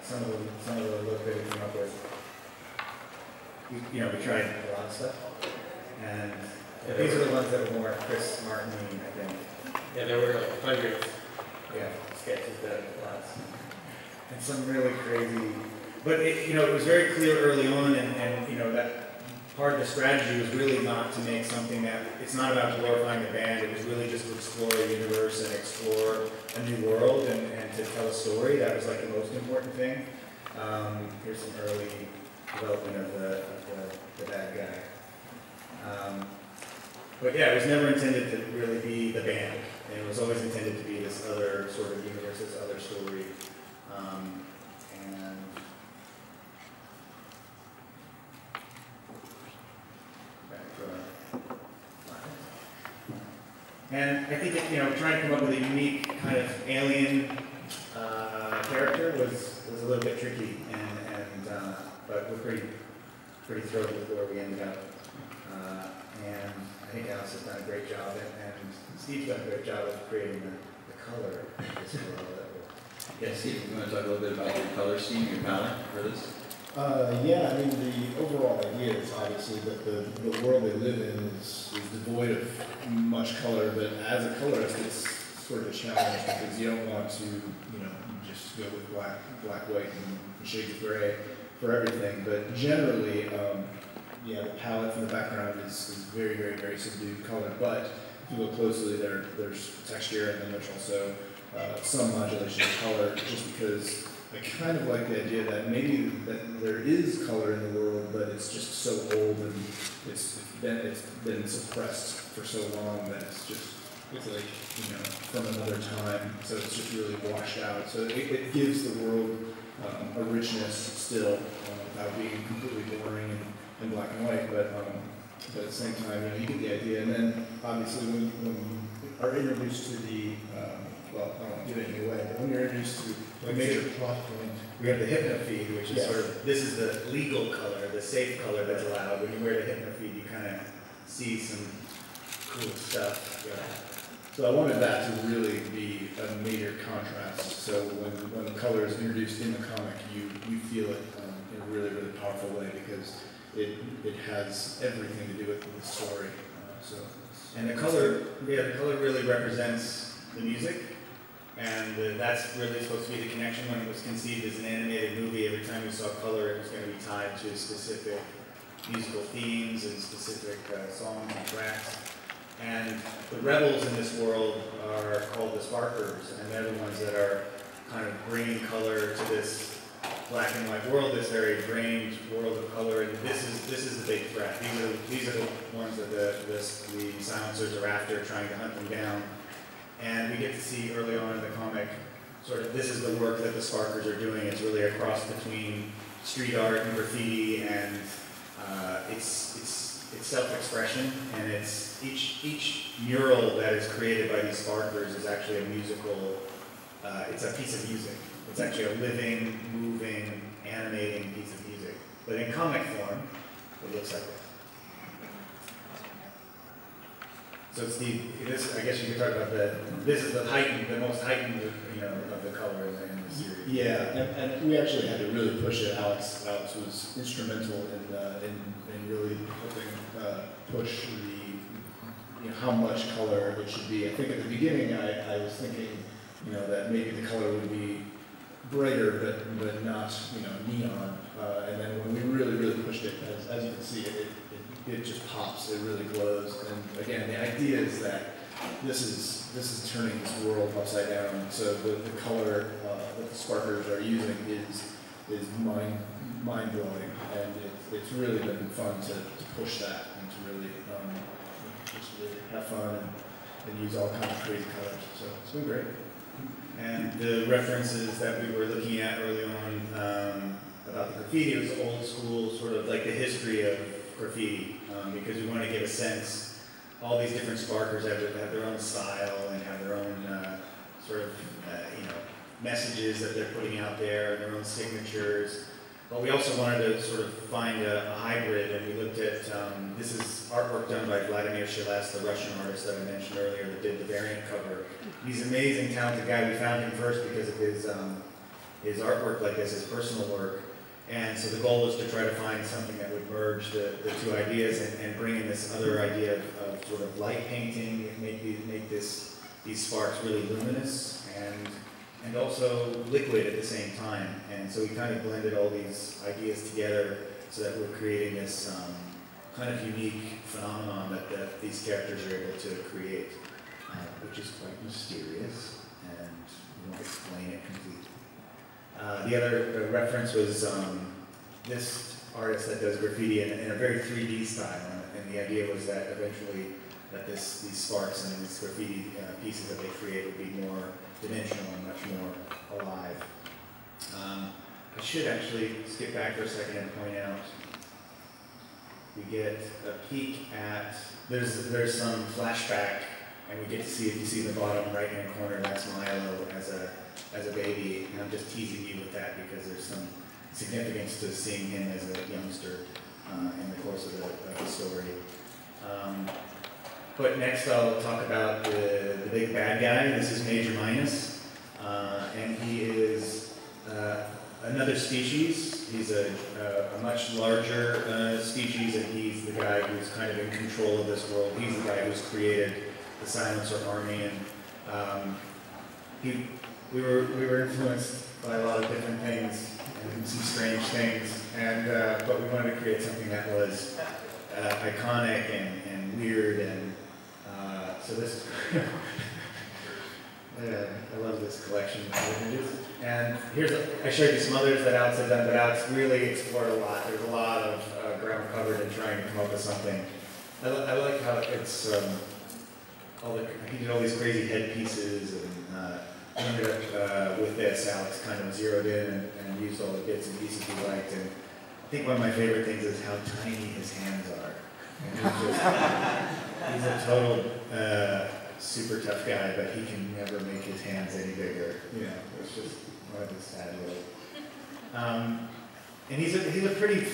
some of the look that we came up with. We tried a lot of stuff, and these are the ones that were more Chris Martin, I think. Yeah, there were like hundreds. Yeah, sketches that lots, and some really crazy. But it was very clear early on, and that part of the strategy was really not to make something that it's not about glorifying the band. It was really just to explore a universe and explore a new world and to tell a story. That was like the most important thing. Here's some early development of the bad guy. But yeah, it was never intended to really be the band. And it was always intended to be this other sort of universe, this other story. And I think trying to come up with a unique kind of alien character was a little bit tricky, but we're pretty thrilled with where we ended up. And I think Alice has done a great job, and Steve's done a great job of creating the color as well. Yeah, Steve, you want to talk a little bit about your color scheme, your palette for this? Yeah, I mean, the overall idea is obviously that the world they live in is devoid of much color, but as a colorist, it's sort of a challenge because you don't want to, just go with black, white, and shades of gray for everything. But generally, the palette from the background is very, very, very subdued color. But if you look closely, there's texture, and then there's also some modulation of color, just because I kind of like the idea that maybe that there is color in the world, but it's just so old and it's been suppressed for so long that it's like from another time. So it's just really washed out. So it gives the world a richness still without being completely boring and black and white. But at the same time, you get the idea. And then obviously when you are introduced to the well, I don't want to give it away, but when you're introduced to a major plot point, we have the hypno feed, which is sort of, this is the legal color, the safe color that's allowed. When you wear the hypno feed, you kind of see some cool stuff. Yeah. So I wanted that to really be a major contrast. So when the color is introduced in the comic, you feel it in a really, really powerful way because it has everything to do with the story. And the color really represents the music. And that's really supposed to be the connection. When it was conceived as an animated movie, every time we saw color, it was going to be tied to specific musical themes and specific songs and tracks. And the rebels in this world are called the Sparkers, and they're the ones that are kind of bringing color to this black and white world, this very drained world of color. And this is the big threat. These are the ones that the silencers are after, trying to hunt them down. And we get to see early on in the comic, sort of, this is the work that the Sparkers are doing. It's really a cross between street art and graffiti, and it's self-expression. And it's each mural that is created by these Sparkers is actually a musical. It's a piece of music. It's actually a living, moving, animating piece of music. But in comic form, it looks like this. So Steve, I guess you could talk about this is the most heightened, of the color in the series. Yeah, and we actually had to really push it. Alex was instrumental in really helping push how much color it should be. I think at the beginning I was thinking, that maybe the color would be brighter, but not, neon. And then when we really pushed it, as you can see, it just pops. It really glows. And again, the idea is that this is turning this world upside down. So the color that the Sparkers are using is mind blowing, and it's really been fun to push that and to really just really have fun and use all kinds of crazy colors. So it's been great. And the references that we were looking at early on about the graffiti was old school, sort of like the history of graffiti, because we want to give a sense. All these different Sparkers have their own style and have their own sort of messages that they're putting out there, and their own signatures. But we also wanted to sort of find a hybrid, and we looked at this is artwork done by Vladimir Shilas, the Russian artist that I mentioned earlier, that did the variant cover. He's an amazing, talented guy. We found him first because of his artwork like this, his personal work. And so the goal was to try to find something that would merge the two ideas and bring in this other idea of sort of light painting, make these sparks really luminous and also liquid at the same time. And so we kind of blended all these ideas together so that we're creating this kind of unique phenomenon that these characters are able to create, which is quite mysterious, and we won't explain it completely. The other reference was this artist that does graffiti in a very 3D style, and the idea was that eventually that these sparks and these graffiti pieces that they create would be more dimensional and much more alive. I should actually skip back for a second and point out we get a peek at, there's some flashback, and we get to see, if you see the bottom right hand corner, that's Mylo as a baby, and I'm just teasing you with that because there's some significance to seeing him as a youngster in the course of the story. But next I'll talk about the big bad guy. This is Major Minus, and he is another species. He's a much larger species, and he's the guy who's kind of in control of this world. He's the guy who's created the Silencer Army, and we were influenced by a lot of different things and some strange things, and but we wanted to create something that was iconic and weird, and so this I love this collection of images. And I showed you some others that Alex had done, but Alex really explored a lot. There's a lot of ground covered in trying to come up with something. I like how it's he did all these crazy headpieces, and ended up with this. Alex kind of zeroed in and used all the bits and pieces he liked. And I think one of my favorite things is how tiny his hands are. And he's a total super tough guy, but he can never make his hands any bigger. You know, it's just one of his sad little. And he's a pretty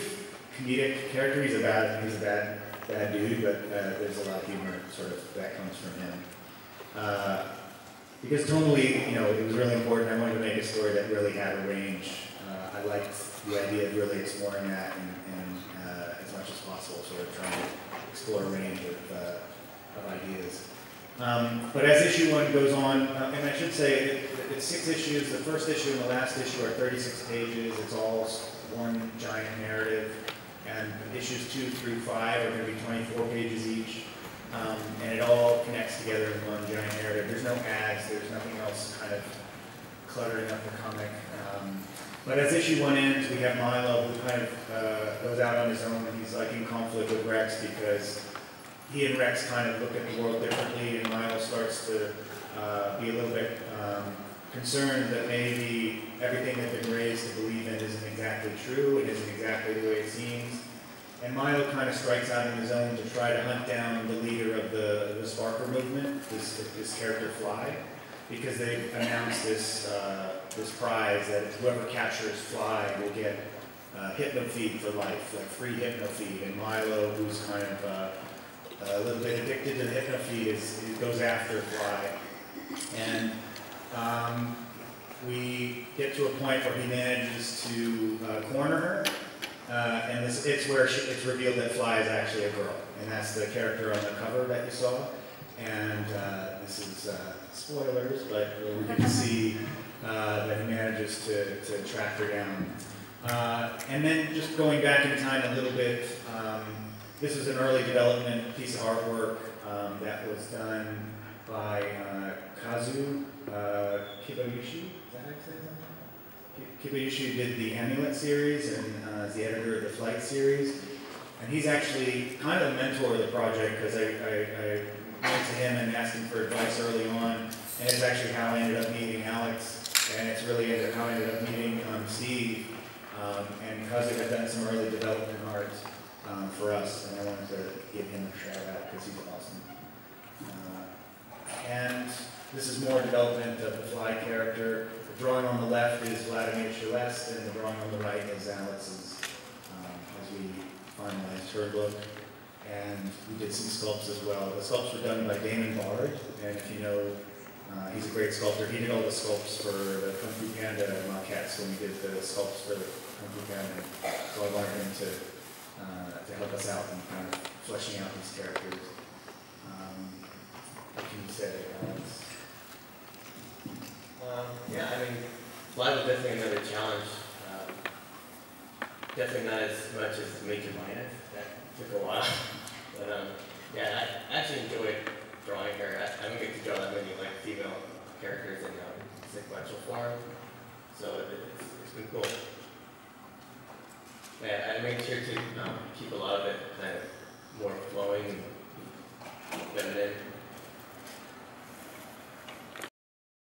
comedic character. He's a bad dude, but there's a lot of humor sort of that comes from him. Because tonally, you know, it was really important. I wanted to make a story that really had a range. I liked the idea of really exploring that and as much as possible, sort of trying to explore a range of ideas. But as issue 1 goes on, and I should say it's 6 issues. The first issue and the last issue are 36 pages. It's all one giant narrative. And issues 2 through 5 are going to be 24 pages each. And it all connects together in one giant narrative. There's no ads, there's nothing else kind of cluttering up the comic. But as issue 1 ends, we have Mylo, who kind of goes out on his own, and he's like in conflict with Rex because he and Rex kind of look at the world differently, and Mylo starts to be a little bit concerned that maybe everything they've been raised to believe in isn't exactly true, it isn't exactly the way it seems. And Mylo kind of strikes out on his own to try to hunt down the leader of the Sparker movement, this character Fly, because they announced this prize that whoever captures Fly will get hypno feed for life, like free hypno feed. And Mylo, who's kind of a little bit addicted to the hypno feed, goes after Fly. And we get to a point where he manages to corner her. And it's where it's revealed that Fly is actually a girl, and that's the character on the cover that you saw. And this is spoilers, but we get to see that he manages to track her down. And then just going back in time a little bit, this was an early development piece of artwork that was done by Kazu Kibayushi. Is that how you say that? Kibayushi did the Amulet series and is the editor of the Flight series. And he's actually kind of a mentor of the project because I went to him and asked him for advice early on. And it's actually how I ended up meeting Alex. And it's really how I ended up meeting Steve. And Kazu had done some early development art for us. And I wanted to give him a shout out because he's awesome. And this is more development of the Fly character. The drawing on the left is Vladimir Celeste, and the drawing on the right is Alex's, as we finalized her look. And we did some sculpts as well. The sculpts were done by Damon Bard, and if you know He's a great sculptor. He did all the sculpts for the Fu Panda maquettes when we did the sculpts for the Fu Panda. So I wanted him to help us out in kind of fleshing out these characters. What can you say, Alex? Yeah, I mean, live is definitely another challenge. Definitely not as much as Major Minus. That took a while. But yeah, I actually enjoyed drawing her. I don't get to draw that many like female characters in sequential form, so it's been cool. Yeah, I made sure to keep a lot of it kind of more flowing and feminine.